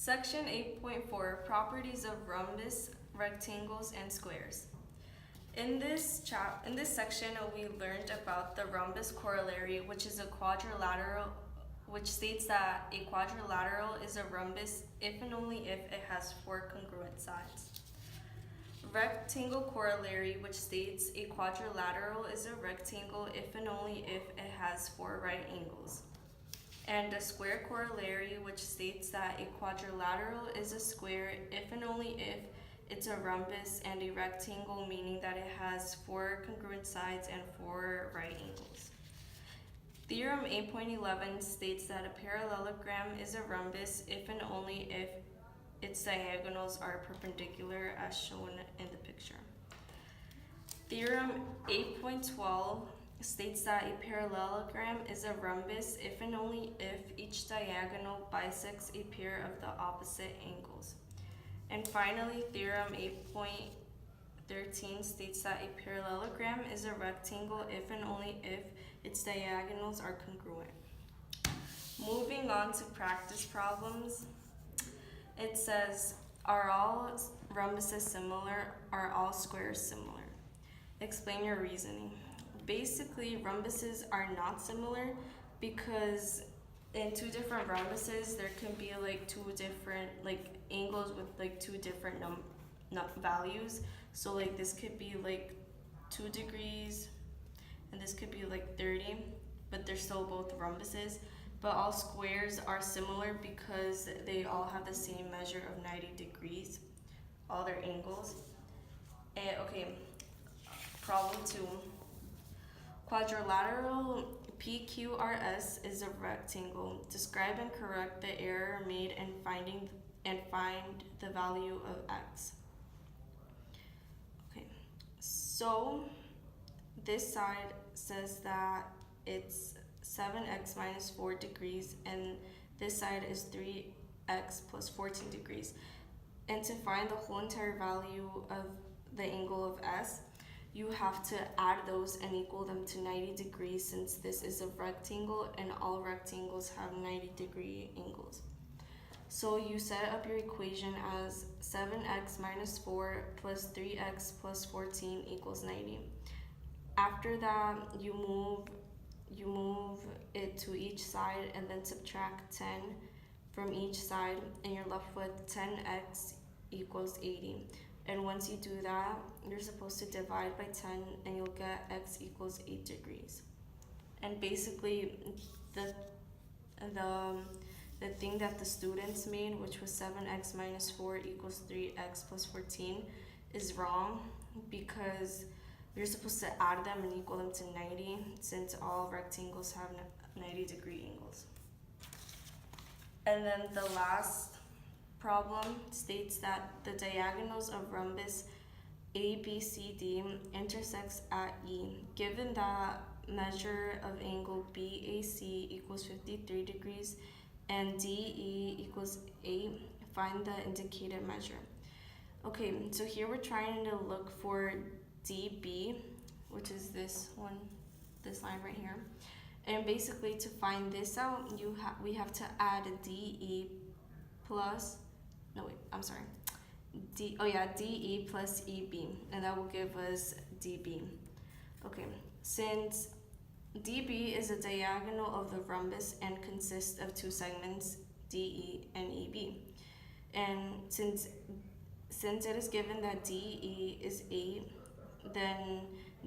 Section 8.4 Properties of rhombus, rectangles, and squares. In this section, we learned about the rhombus corollary, which is a quadrilateral, which states that a quadrilateral is a rhombus if and only if it has four congruent sides. Rectangle corollary, which states a quadrilateral is a rectangle if and only if it has four right angles. And a square corollary, which states that a quadrilateral is a square if and only if it's a rhombus and a rectangle, meaning that it has four congruent sides and four right angles. Theorem 8.11 states that a parallelogram is a rhombus if and only if its diagonals are perpendicular as shown in the picture. Theorem 8.12 states that a parallelogram is a rhombus if and only if each diagonal bisects a pair of the opposite angles. And finally, Theorem 8.13 states that a parallelogram is a rectangle if and only if its diagonals are congruent. Moving on to practice problems, it says, are all rhombuses similar? Are all squares similar? Explain your reasoning. Basically, rhombuses are not similar because in two different rhombuses, there can be like two different angles with like two different values. So like this could be like 2 degrees and this could be like 30, but they're still both rhombuses. But all squares are similar because they all have the same measure of 90 degrees, all their angles. And okay, problem 2. Quadrilateral PQRS is a rectangle. Describe and correct the error made in find the value of x. Okay, so this side says that it's 7x minus 4 degrees, and this side is 3x plus 14 degrees. And to find the whole entire value of the angle of S, you have to add those and equal them to 90 degrees, since this is a rectangle and all rectangles have 90-degree angles. So you set up your equation as 7x minus 4 plus 3x plus 14 equals 90. After that, you move it to each side and then subtract 10 from each side, and you're left with 10x equals 80. And once you do that, you're supposed to divide by 10 and you'll get x equals 8 degrees. And basically, the thing that the students made, which was 7x minus 4 equals 3x plus 14, is wrong because you're supposed to add them and equal them to 90, since all rectangles have 90-degree angles. And then the last problem states that the diagonals of rhombus ABCD intersects at E. Given that measure of angle BAC equals 53 degrees and DE equals 8, find the indicated measure. Okay, so here we're trying to look for DB, which is this line right here. And basically, to find this out, we have to add DE plus, DE plus EB, and that will give us DB. Okay, since DB is a diagonal of the rhombus and consists of two segments, DE and EB. And since it is given that DE is 8, then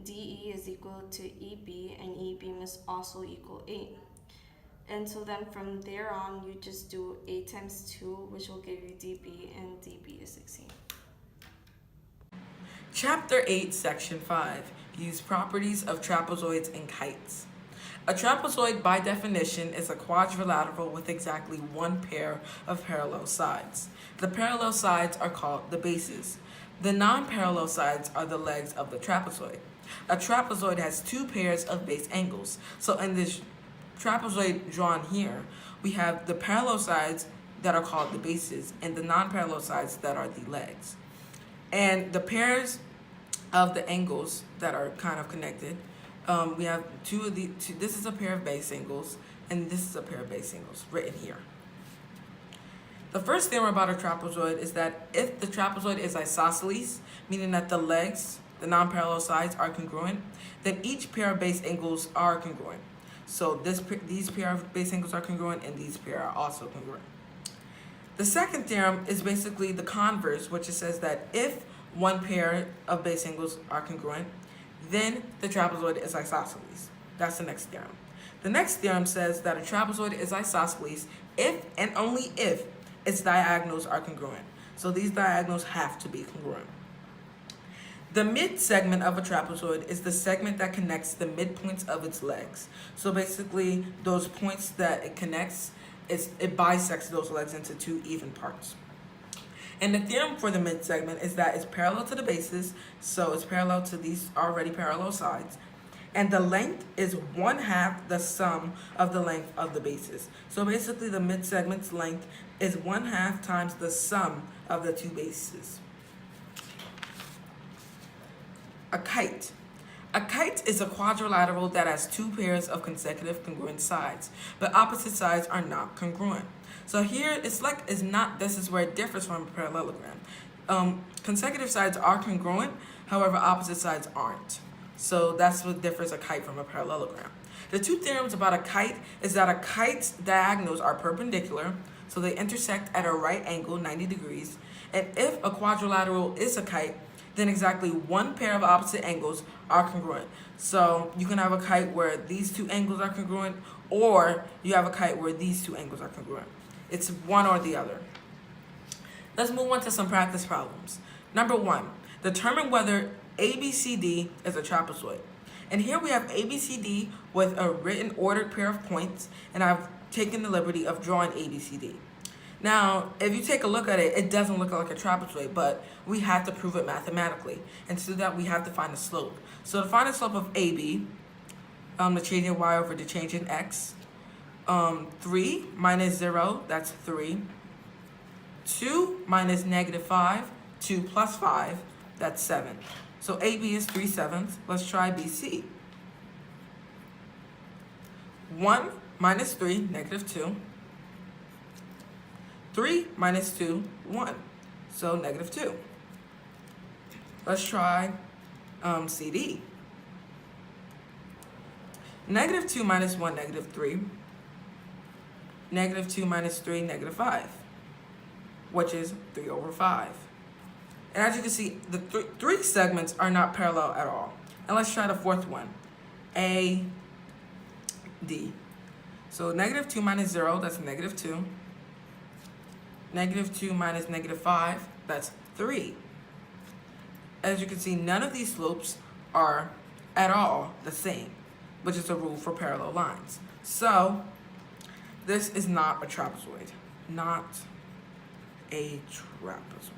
DE is equal to EB, and EB must also equal 8. And so then from there on, you just do 8 times 2, which will give you DB, and DB is 16. Chapter 8, Section 5. Use properties of trapezoids and kites. A trapezoid, by definition, is a quadrilateral with exactly one pair of parallel sides. The parallel sides are called the bases. The non-parallel sides are the legs of the trapezoid. A trapezoid has two pairs of base angles. So in this trapezoid drawn here, we have the parallel sides that are called the bases and the non-parallel sides that are the legs. And the pairs of the angles that are kind of connected, we have two. This is a pair of base angles, and this is a pair of base angles written here. The first theorem about a trapezoid is that if the trapezoid is isosceles, meaning that the legs, the non-parallel sides, are congruent, then each pair of base angles are congruent. So these pair of base angles are congruent, and these pair are also congruent. The second theorem is basically the converse, which it says that if one pair of base angles are congruent, then the trapezoid is isosceles. That's the next theorem. The next theorem says that a trapezoid is isosceles if and only if its diagonals are congruent. So these diagonals have to be congruent. The mid-segment of a trapezoid is the segment that connects the midpoints of its legs. So basically, those points that it connects, it bisects those legs into two even parts. And the theorem for the mid-segment is that it's parallel to the bases, so it's parallel to these already parallel sides. And the length is 1/2 the sum of the length of the bases. So basically, the mid-segment's length is 1/2 times the sum of the two bases. A kite. A kite is a quadrilateral that has two pairs of consecutive congruent sides, but opposite sides are not congruent. So here this is where it differs from a parallelogram. Consecutive sides are congruent, however opposite sides aren't. So that's what differs a kite from a parallelogram. The two theorems about a kite is that a kite's diagonals are perpendicular, so they intersect at a right angle, 90 degrees, and if a quadrilateral is a kite, then exactly one pair of opposite angles are congruent. So you can have a kite where these two angles are congruent, or you have a kite where these two angles are congruent. It's one or the other. Let's move on to some practice problems. Number 1, determine whether ABCD is a trapezoid. And here we have ABCD with a written ordered pair of points, and I've taken the liberty of drawing ABCD. Now, if you take a look at it, it doesn't look like a trapezoid, but we have to prove it mathematically. And to do that, we have to find the slope. So to find the slope of AB, the change in y over the change in x, 3 minus 0, that's 3. 2 minus -5, 2 plus 5, that's 7. So AB is 3/7. Let's try BC. 1 minus 3, -2. 3 minus 2, 1. So -2. Let's try CD. -2 minus 1, -3. -2 minus 3, -5, which is 3/5. And as you can see, the three segments are not parallel at all. And let's try the fourth one, AD. So -2 minus 0, that's -2. -2 minus -5, that's 3. As you can see, none of these slopes are at all the same, which is a rule for parallel lines. So this is not a trapezoid. Not a trapezoid.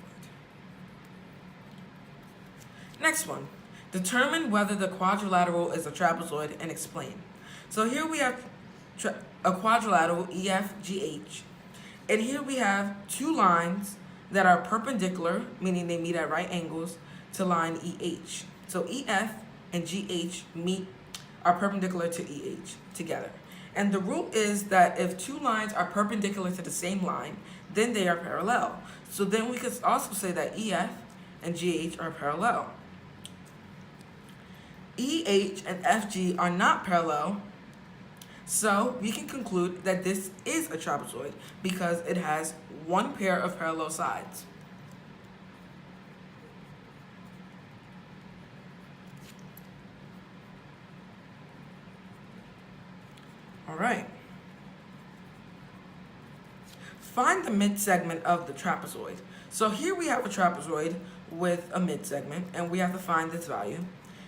Next one. Determine whether the quadrilateral is a trapezoid and explain. So here we have a quadrilateral EFGH. And here we have two lines that are perpendicular, meaning they meet at right angles, to line EH. So EF and GH are perpendicular to EH together. And the rule is that if two lines are perpendicular to the same line, then they are parallel. So then we could also say that EF and GH are parallel. EH and FG are not parallel, so we can conclude that this is a trapezoid because it has one pair of parallel sides. All right. Find the mid-segment of the trapezoid. So here we have a trapezoid with a mid-segment, and we have to find this value.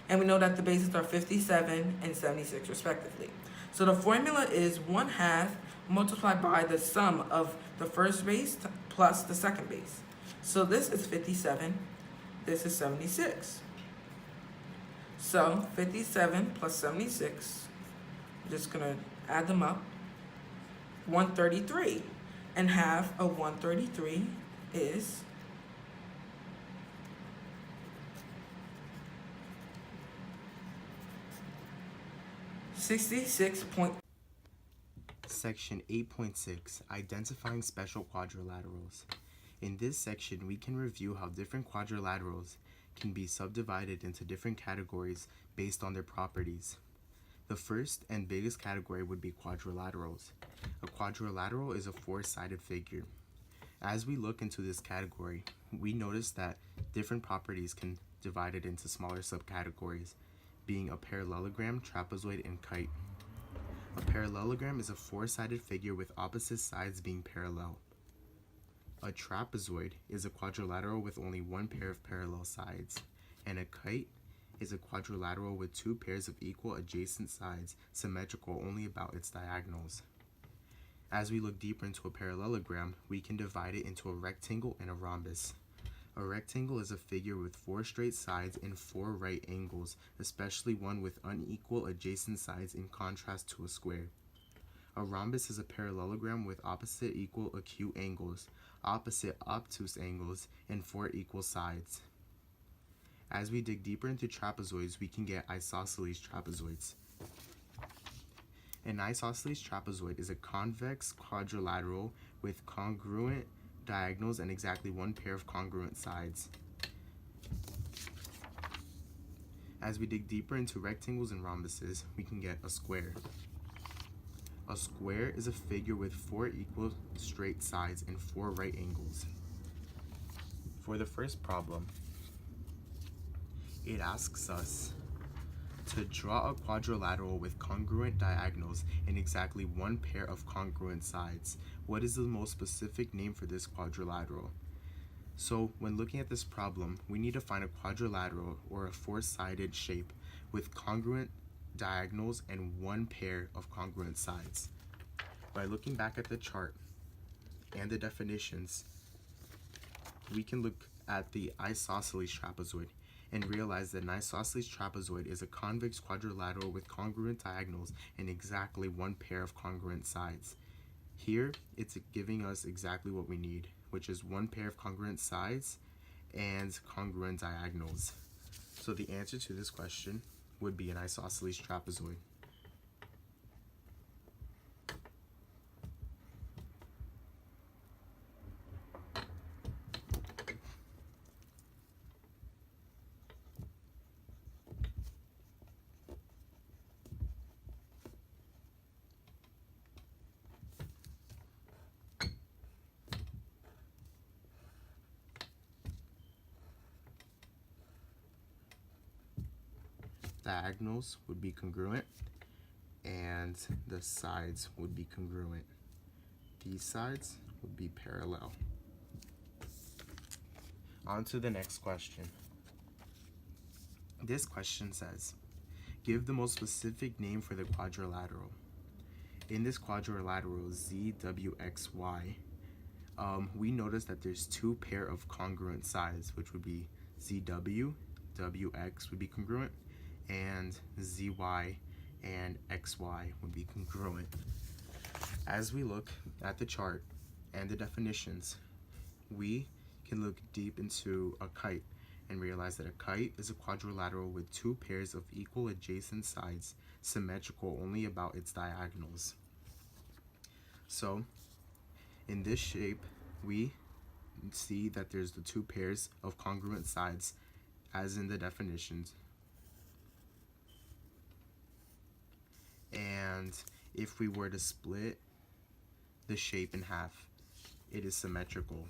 And we know that the bases are 57 and 76 respectively. So the formula is 1/2 multiplied by the sum of the first base plus the second base. So this is 57, this is 76. So 57 plus 76, I'm just gonna add them up, 133. And half of 133 is 66.6. Section 8.6, Identifying Special Quadrilaterals. In this section, we can review how different quadrilaterals can be subdivided into different categories based on their properties. The first and biggest category would be quadrilaterals. A quadrilateral is a four-sided figure. As we look into this category, we notice that different properties can divide it into smaller subcategories, being a parallelogram, trapezoid, and kite. A parallelogram is a four-sided figure with opposite sides being parallel. A trapezoid is a quadrilateral with only one pair of parallel sides, and a kite is a quadrilateral with two pairs of equal adjacent sides, symmetrical only about its diagonals. As we look deeper into a parallelogram, we can divide it into a rectangle and a rhombus. A rectangle is a figure with four straight sides and four right angles, especially one with unequal adjacent sides in contrast to a square. A rhombus is a parallelogram with opposite equal acute angles, opposite obtuse angles, and four equal sides. As we dig deeper into trapezoids, we can get isosceles trapezoids. An isosceles trapezoid is a convex quadrilateral with congruent diagonals and exactly one pair of congruent sides. As we dig deeper into rectangles and rhombuses, we can get a square. A square is a figure with four equal straight sides and four right angles. For the first problem, it asks us to draw a quadrilateral with congruent diagonals and exactly one pair of congruent sides. What is the most specific name for this quadrilateral? So when looking at this problem, we need to find a quadrilateral or a four-sided shape with congruent diagonals and one pair of congruent sides. By looking back at the chart and the definitions, we can look at the isosceles trapezoid and realize that an isosceles trapezoid is a convex quadrilateral with congruent diagonals and exactly one pair of congruent sides. Here, it's giving us exactly what we need, which is one pair of congruent sides and congruent diagonals. So the answer to this question would be an isosceles trapezoid. Diagonals would be congruent and the sides would be congruent. These sides would be parallel. On to the next question. This question says, give the most specific name for the quadrilateral. In this quadrilateral ZWXY, we notice that there's two pair of congruent sides, which would be ZW, WX would be congruent, and ZY and XY would be congruent. As we look at the chart and the definitions, we can look deep into a kite and realize that a kite is a quadrilateral with two pairs of equal adjacent sides, symmetrical only about its diagonals. So, in this shape, we see that there's the two pairs of congruent sides as in the definitions. And if we were to split the shape in half, it is symmetrical.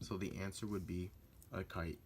So the answer would be a kite.